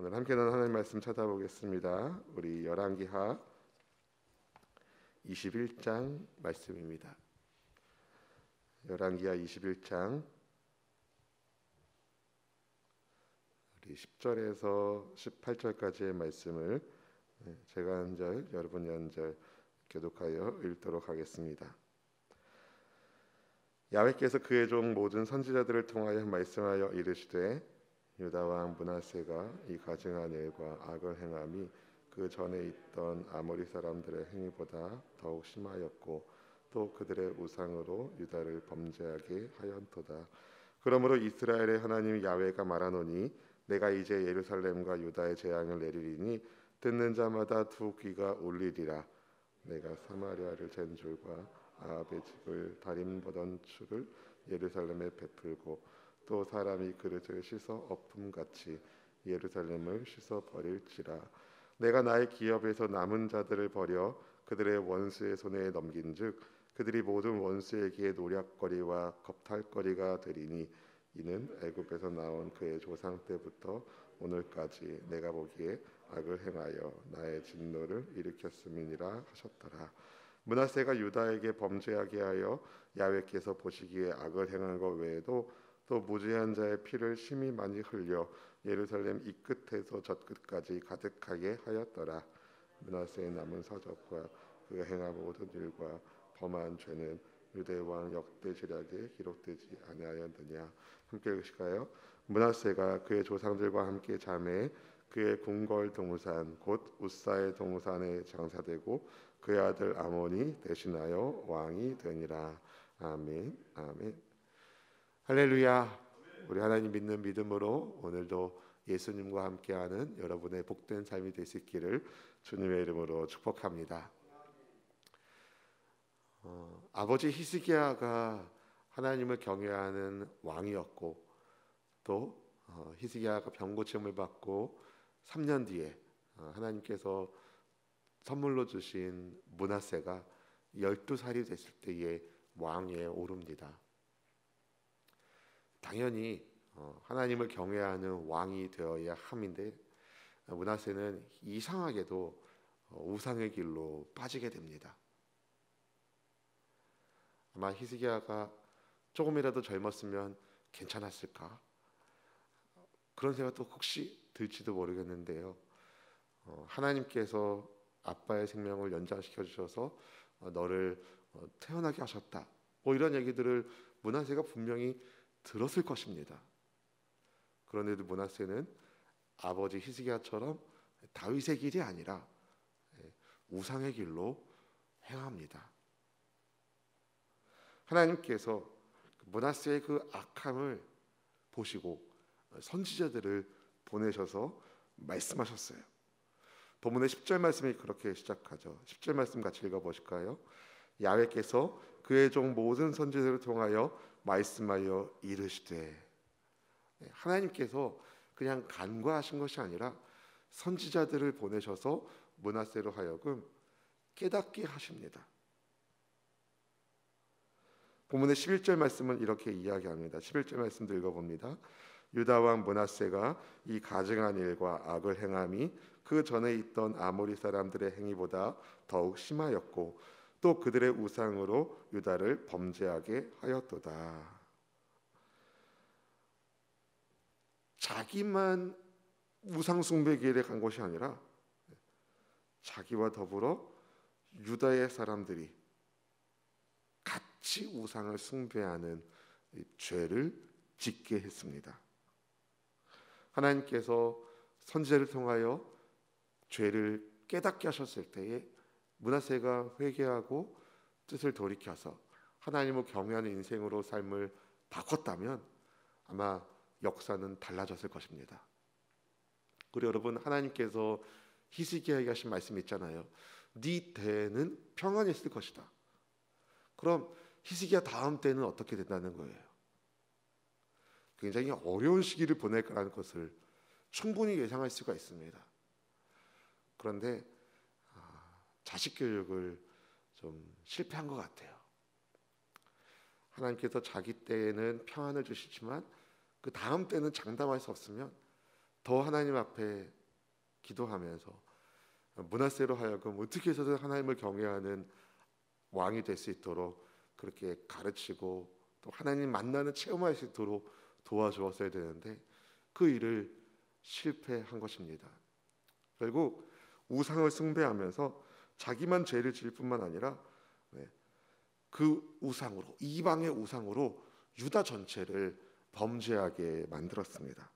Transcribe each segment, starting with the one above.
오늘 함께 나눈 하나님 말씀 찾아보겠습니다. 우리 열왕기하 21장 말씀입니다. 열왕기하 21장 우리 10절에서 18절까지의 말씀을 제가 한 절, 여러분이 한 절 교독하여 읽도록 하겠습니다. 야훼께서 그의 종 모든 선지자들을 통하여 말씀하여 이르시되 유다 왕 므낫세가 이 가증한 일과 악을 행함이 그 전에 있던 아모리 사람들의 행위보다 더욱 심하였고 또 그들의 우상으로 유다를 범죄하게 하였도다. 그러므로 이스라엘의 하나님 야훼가 말하노니 내가 이제 예루살렘과 유다의 재앙을 내리리니 듣는 자마다 두 귀가 울리리라. 내가 사마리아를 잰 줄과 아합의 집을 다림 보던 줄을 예루살렘에 베풀고 또 사람이 그릇을 씻어 엎음같이 예루살렘을 씻어 버릴지라. 내가 나의 기업에서 남은 자들을 버려 그들의 원수의 손에 넘긴즉 그들이 모든 원수에게 노략거리와 겁탈거리가 되리니 이는 애굽에서 나온 그의 조상 때부터 오늘까지 내가 보기에 악을 행하여 나의 진노를 일으켰음이니라 하셨더라. 므낫세가 유다에게 범죄하게 하여 야훼께서 보시기에 악을 행한 것 외에도 또 무죄한 자의 피를 심히 많이 흘려 예루살렘 이 끝에서 저 끝까지 가득하게 하였더라. 므낫세의 남은 서적과 그가 행한 모든 일과 범한 죄는 유대 왕 역대지략에 기록되지 아니하였느냐. 함께 읽으실까요? 므낫세가 그의 조상들과 함께 잠에 그의 궁궐 동산 곧 우사의 동산에 장사되고 그의 아들 아몬이 대신하여 왕이 되니라. 아멘. 아멘. 할렐루야. 우리 하나님 믿는 믿음으로 오늘도 예수님과 함께하는 여러분의 복된 삶이 되시기를 주님의 이름으로 축복합니다. 아버지 히스기야가 하나님을 경외하는 왕이었고 또 히스기야가 병고침을 받고 3년 뒤에 하나님께서 선물로 주신 므낫세가 12살이 됐을 때에 왕위에 오릅니다. 당연히 하나님을 경외하는 왕이 되어야 함인데 므낫세는 이상하게도 우상의 길로 빠지게 됩니다. 아마 히스기야가 조금이라도 젊었으면 괜찮았을까? 그런 생각도 혹시 들지도 모르겠는데요. 하나님께서 아빠의 생명을 연장시켜 주셔서 너를 태어나게 하셨다. 뭐 이런 얘기들을 므낫세가 분명히 들었을 것입니다. 그런데도 므낫세는 아버지 히스기야처럼 다윗의 길이 아니라 우상의 길로 행합니다. 하나님께서 므낫세의 그 악함을 보시고 선지자들을 보내셔서 말씀하셨어요. 본문의 10절 말씀이 그렇게 시작하죠. 10절 말씀 같이 읽어보실까요? 야훼께서 그의 종 모든 선지자들을 통하여 말씀하여 이르시되. 하나님께서 그냥 간과하신 것이 아니라 선지자들을 보내셔서 므낫세로 하여금 깨닫게 하십니다. 본문의 11절 말씀은 이렇게 이야기합니다. 11절 말씀도 읽어봅니다. 유다 왕 므낫세가 이 가증한 일과 악을 행함이 그 전에 있던 아모리 사람들의 행위보다 더욱 심하였고 또 그들의 우상으로 유다를 범죄하게 하였도다. 자기만 우상 숭배 길에 간 것이 아니라 자기와 더불어 유다의 사람들이 같이 우상을 숭배하는 죄를 짓게 했습니다. 하나님께서 선지자를 통하여 죄를 깨닫게 하셨을 때에 므낫세가 회개하고 뜻을 돌이켜서 하나님을 경외하는 인생으로 삶을 바꿨다면 아마 역사는 달라졌을 것입니다. 그리고 여러분, 하나님께서 히스기야에게 하신 말씀이 있잖아요. 네 때는 평안히 있을 것이다. 그럼 히스기야 다음 때는 어떻게 된다는 거예요? 굉장히 어려운 시기를 보낼 거라는 것을 충분히 예상할 수가 있습니다. 그런데 자식 교육을 좀 실패한 것 같아요. 하나님께서 자기 때에는 평안을 주시지만 그 다음 때는 장담할 수 없으면 더 하나님 앞에 기도하면서 므낫세로 하여금 어떻게 해서든 하나님을 경외하는 왕이 될 수 있도록 그렇게 가르치고 또 하나님 만나는 체험할 수 있도록 도와주었어야 되는데 그 일을 실패한 것입니다. 결국 우상을 숭배하면서 자기만 죄를 지을 뿐만 아니라 그 우상으로, 이방의 우상으로 유다 전체를 범죄하게 만들었습니다.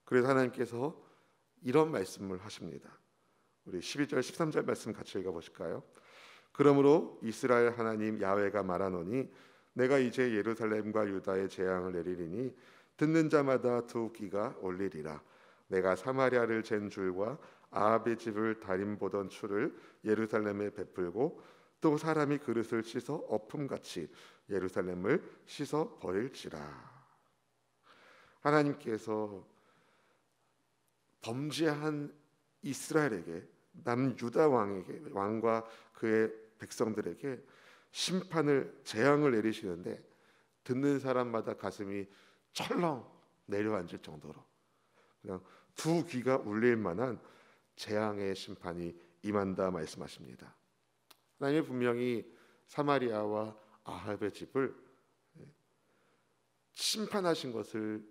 그래서 하나님께서 이런 말씀을 하십니다. 우리 12절 13절 말씀 같이 읽어보실까요? 그러므로 이스라엘 하나님 야훼가 말하노니 내가 이제 예루살렘과 유다에 재앙을 내리리니 듣는 자마다 두 귀가 올리리라. 내가 사마리아를 잰 줄과 아합의 집을 다림 보던 추를 예루살렘에 베풀고 또 사람이 그릇을 씻어 엎음같이 예루살렘을 씻어 버릴지라. 하나님께서 범죄한 이스라엘에게, 남유다 왕과 그의 백성들에게 심판을, 재앙을 내리시는데 듣는 사람마다 가슴이 철렁 내려앉을 정도로 그냥 두 귀가 울릴 만한 재앙의 심판이 임한다 말씀하십니다. 하나님이 분명히 사마리아와 아합의 집을 심판하신 것을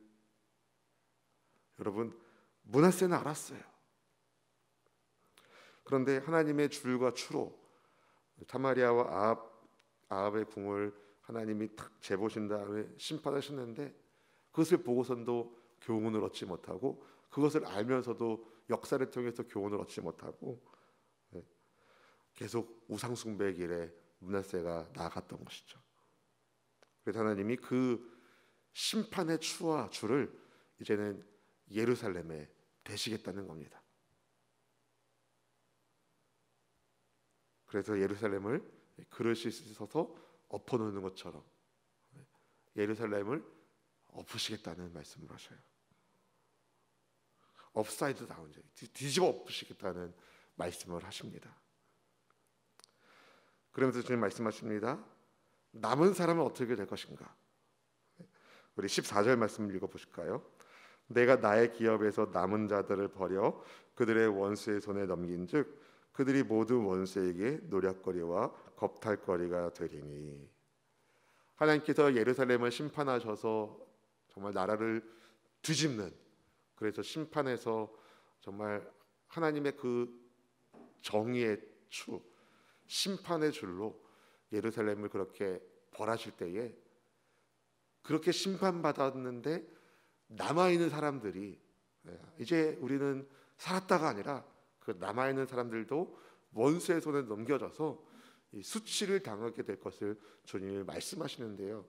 여러분 므낫세는 알았어요. 그런데 하나님의 줄과 추로 사마리아와 아합의 궁을 하나님이 탁 재보신 다음에 심판하셨는데 그것을 보고선도 교훈을 얻지 못하고 그것을 알면서도 역사를 통해서 교훈을 얻지 못하고 계속 우상 숭배의 길에 므낫세가 나아갔던 것이죠. 그래서 하나님이 그 심판의 추와 줄을 이제는 예루살렘에 대시겠다는 겁니다. 그래서 예루살렘을 그릇이 씻어서 엎어놓는 것처럼 예루살렘을 엎으시겠다는 말씀을 하셔요. 업사이드 다운, 뒤집어 엎으시겠다는 말씀을 하십니다. 그러면서 주님 말씀하십니다. 남은 사람은 어떻게 될 것인가? 우리 14절 말씀 읽어보실까요? 내가 나의 기업에서 남은 자들을 버려 그들의 원수의 손에 넘긴즉 그들이 모두 원수에게 노략거리와 겁탈거리가 되리니. 하나님께서 예루살렘을 심판하셔서 정말 나라를 뒤집는, 그래서 심판에서 정말 하나님의 그 정의의 추, 심판의 줄로 예루살렘을 그렇게 벌하실 때에 그렇게 심판받았는데 남아있는 사람들이 이제 우리는 살았다가 아니라 그 남아있는 사람들도 원수의 손에 넘겨져서 이 수치를 당하게 될 것을 주님이 말씀하시는데요.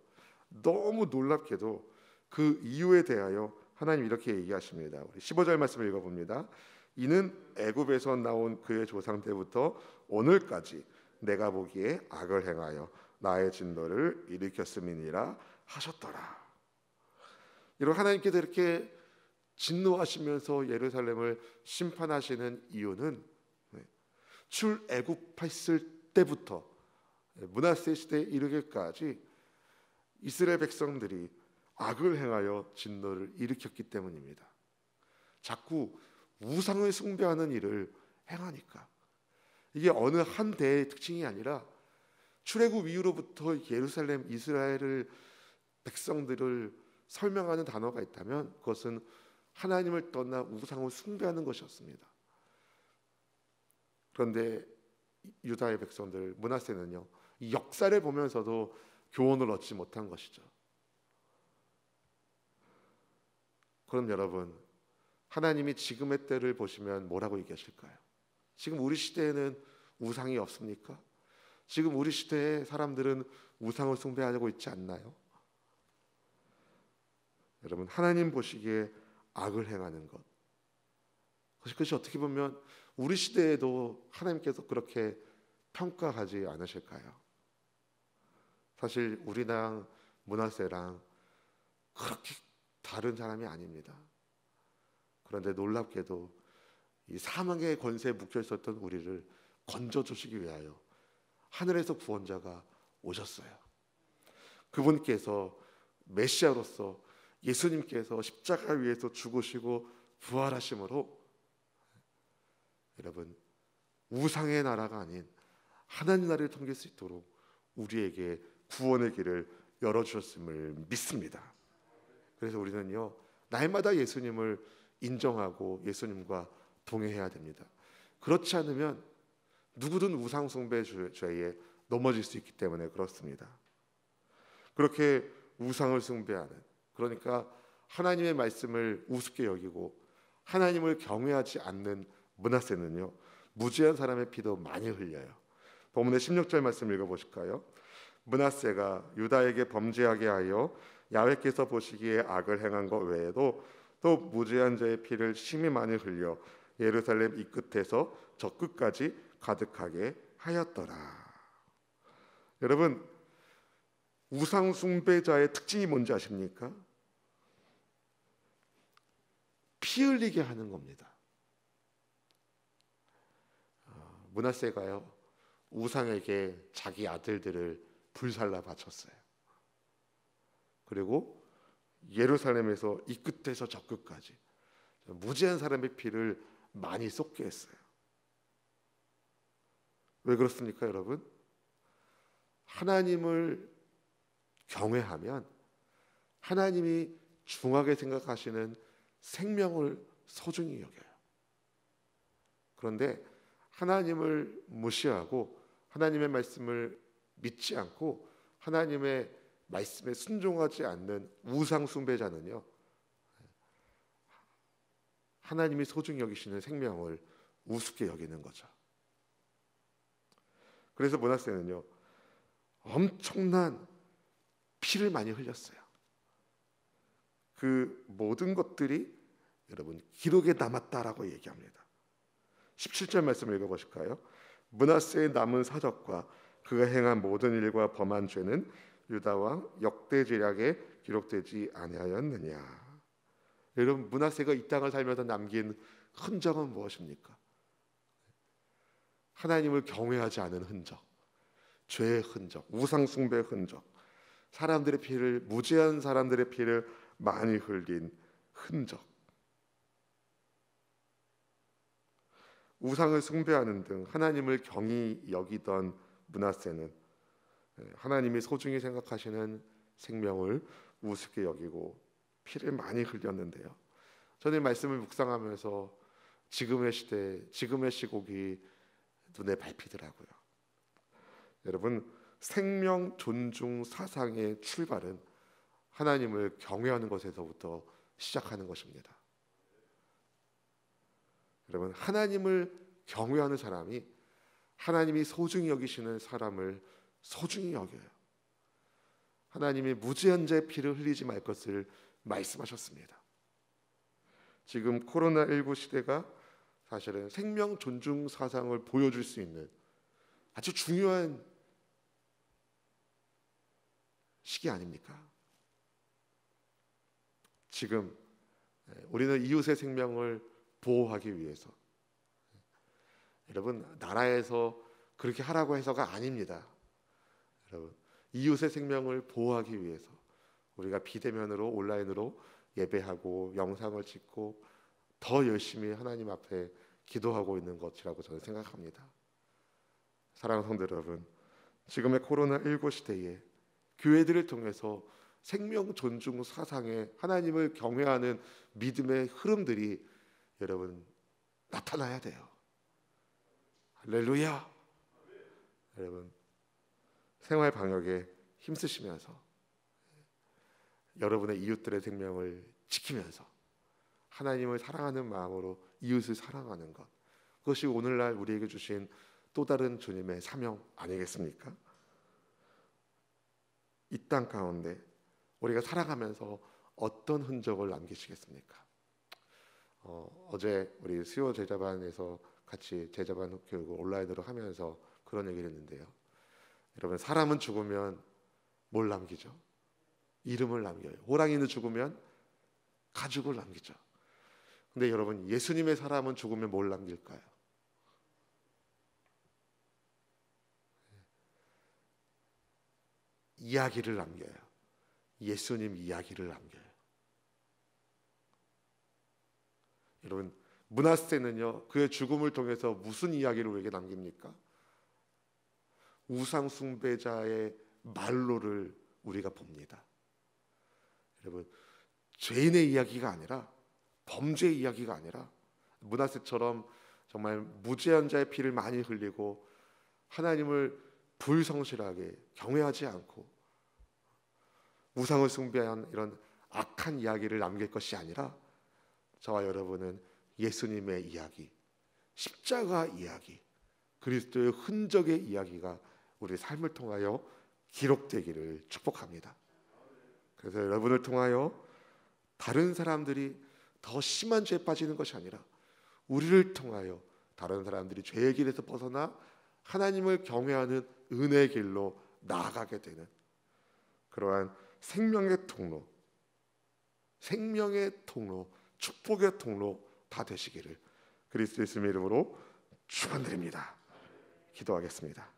너무 놀랍게도 그 이유에 대하여 하나님 이렇게 얘기하십니다. 우리 15절 말씀을 읽어봅니다. 이는 애굽에서 나온 그의 조상 때부터 오늘까지 내가 보기에 악을 행하여 나의 진노를 일으켰음이니라 하셨더라. 이런 하나님께서 이렇게 진노하시면서 예루살렘을 심판하시는 이유는 출애굽했을 때부터 므낫세 시대에 이르기까지 이스라엘 백성들이 악을 행하여 진노를 일으켰기 때문입니다. 자꾸 우상을 숭배하는 일을 행하니까. 이게 어느 한 대의 특징이 아니라 출애굽 이후로부터 예루살렘 이스라엘을 백성들을 설명하는 단어가 있다면 그것은 하나님을 떠나 우상을 숭배하는 것이었습니다. 그런데 유다의 백성들 므낫세는요, 이 역사를 보면서도 교훈을 얻지 못한 것이죠. 그럼 여러분, 하나님이 지금의 때를 보시면 뭐라고 얘기하실까요? 지금 우리 시대에는 우상이 없습니까? 지금 우리 시대의 사람들은 우상을 숭배하고 있지 않나요? 여러분, 하나님 보시기에 악을 행하는 것, 그것이 어떻게 보면 우리 시대에도 하나님께서 그렇게 평가하지 않으실까요? 사실 우리랑 므낫세랑 그렇게 다른 사람이 아닙니다. 그런데 놀랍게도 이 사망의 권세에 묶여 있었던 우리를 건져주시기 위하여 하늘에서 구원자가 오셨어요. 그분께서 메시아로서 예수님께서 십자가 위에서 죽으시고 부활하심으로 여러분 우상의 나라가 아닌 하나님 나라를 섬길 수 있도록 우리에게 구원의 길을 열어주셨음을 믿습니다. 그래서 우리는요 날마다 예수님을 인정하고 예수님과 동행해야 됩니다. 그렇지 않으면 누구든 우상 숭배 죄에 넘어질 수 있기 때문에 그렇습니다. 그렇게 우상을 숭배하는, 그러니까 하나님의 말씀을 우습게 여기고 하나님을 경외하지 않는 므낫세는요 무지한 사람의 피도 많이 흘려요. 본문의 16절 말씀 읽어보실까요? 므낫세가 유다에게 범죄하게 하여 야훼께서 보시기에 악을 행한 것 외에도 또 무죄한 자의 피를 심히 많이 흘려 예루살렘 이 끝에서 저 끝까지 가득하게 하였더라. 여러분 우상 숭배자의 특징이 뭔지 아십니까? 피 흘리게 하는 겁니다. 므낫세가요 우상에게 자기 아들들을 불살라 바쳤어요. 그리고 예루살렘에서 이 끝에서 저 끝까지 무지한 사람의 피를 많이 쏟게 했어요. 왜 그렇습니까, 여러분? 하나님을 경외하면 하나님이 중하게 생각하시는 생명을 소중히 여겨요. 그런데 하나님을 무시하고 하나님의 말씀을 믿지 않고 하나님의 말씀에 순종하지 않는 우상 숭배자는요 하나님이 소중히 여기시는 생명을 우습게 여기는 거죠. 그래서 므낫세는요 엄청난 피를 많이 흘렸어요. 그 모든 것들이 여러분 기록에 남았다라고 얘기합니다. 17절 말씀 읽어보실까요? 므낫세의 남은 사적과 그가 행한 모든 일과 범한 죄는 유다 왕 역대제략에 기록되지 아니하였느냐. 여러분 므낫세가 이 땅을 살면서 남긴 흔적은 무엇입니까? 하나님을 경외하지 않은 흔적, 죄의 흔적, 우상 숭배의 흔적, 사람들의 피를 무죄한 사람들의 피를 많이 흘린 흔적. 우상을 숭배하는 등 하나님을 경히 여기던 므낫세는 하나님이 소중히 생각하시는 생명을 우습게 여기고 피를 많이 흘렸는데요. 저는 말씀을 묵상하면서 지금의 시대, 지금의 시국이 눈에 밟히더라고요. 여러분 생명 존중 사상의 출발은 하나님을 경외하는 것에서부터 시작하는 것입니다. 여러분 하나님을 경외하는 사람이 하나님이 소중히 여기시는 사람을 소중히 여겨요. 하나님이 무죄한 자의 피를 흘리지 말 것을 말씀하셨습니다. 지금 코로나19 시대가 사실은 생명 존중 사상을 보여줄 수 있는 아주 중요한 시기 아닙니까? 지금 우리는 이웃의 생명을 보호하기 위해서 여러분 나라에서 그렇게 하라고 해서가 아닙니다. 여러분 이웃의 생명을 보호하기 위해서 우리가 비대면으로 온라인으로 예배하고 영상을 찍고 더 열심히 하나님 앞에 기도하고 있는 것이라고 저는 생각합니다. 사랑하는 성도 여러분, 지금의 코로나19 시대에 교회들을 통해서 생명 존중 사상에 하나님을 경외하는 믿음의 흐름들이 여러분 나타나야 돼요. 할렐루야. 여러분 생활 방역에 힘쓰시면서 여러분의 이웃들의 생명을 지키면서 하나님을 사랑하는 마음으로 이웃을 사랑하는 것, 그것이 오늘날 우리에게 주신 또 다른 주님의 사명 아니겠습니까? 이 땅 가운데 우리가 살아가면서 어떤 흔적을 남기시겠습니까? 어제 우리 수요 제자반에서 같이 제자반 교육을 온라인으로 하면서 그런 얘기를 했는데요. 여러분 사람은 죽으면 뭘 남기죠? 이름을 남겨요. 호랑이는 죽으면 가죽을 남기죠. 근데 여러분 예수님의 사람은 죽으면 뭘 남길까요? 이야기를 남겨요. 예수님 이야기를 남겨요. 여러분, 므낫세는요 그의 죽음을 통해서 무슨 이야기를 우리에게 남깁니까? 우상 숭배자의 말로를 우리가 봅니다. 여러분, 죄인의 이야기가 아니라, 범죄의 이야기가 아니라, 므낫세처럼 정말 무죄한 자의 피를 많이 흘리고 하나님을 불성실하게 경외하지 않고 우상을 숭배한 이런 악한 이야기를 남길 것이 아니라, 저와 여러분은 예수님의 이야기, 십자가 이야기, 그리스도의 흔적의 이야기가 우리 삶을 통하여 기록되기를 축복합니다. 그래서 여러분을 통하여 다른 사람들이 더 심한 죄에 빠지는 것이 아니라, 우리를 통하여 다른 사람들이 죄의 길에서 벗어나 하나님을 경외하는 은혜의 길로 나아가게 되는 그러한 생명의 통로, 축복의 통로 다 되시기를 그리스도 예수님의 이름으로 축원드립니다. 기도하겠습니다.